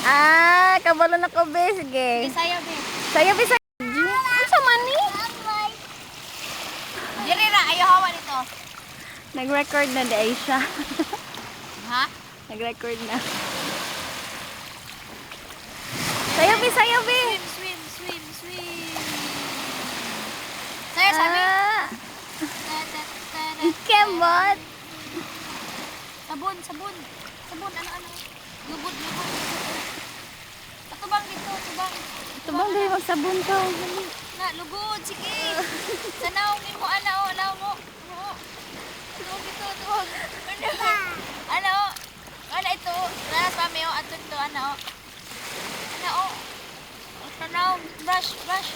Ah, kabalo na ko, be. Sige. Sayaw, be. Sayo, be. Sayo. Ano sa mani? Diri ra, ayaw hawa nito. Nag-record na di siya. Ha? Nag-record na. Sayo, be. Sayo, be. Swim, swim, swim, swim. Sayaw, sabi. Kembot. Sabon, sabon. Sabon, ano. Lugod, lugod. Patubang dito, tubang. Ito bang dahil magsabon ka? Na, lugod, sige. Sanaw, mo, alaw mo. Oo. Tuwag dito, tuwag. Ano, ano ito? Nanas mami, ato ito, ano. Sanaw, brush. Brush.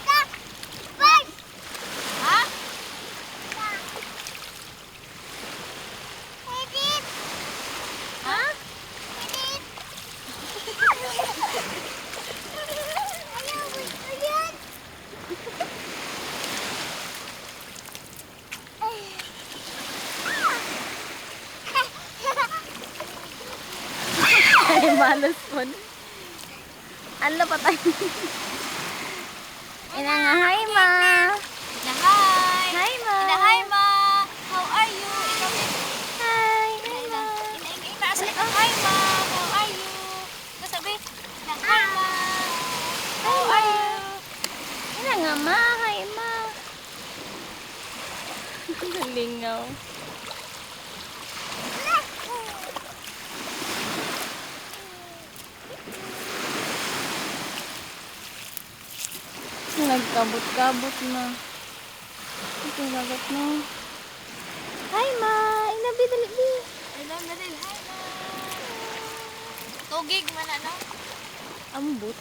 Ha? Ha? Ay, malas po. Ano pa tayo? Ina nga, hi ma. Hi. Hi ma. Hi, ma. How are you? Ikaw din. Hi. Hi ma. Hi, ma. How are you? Kasabi. Hi, ma. How are you? Ina nga ma, hi ma. Nalingaw. Nagkabot-kabot na. Ito lagot na. Hi ma, inabi dali. Hi, ma. Tugig man, ano? Ambot.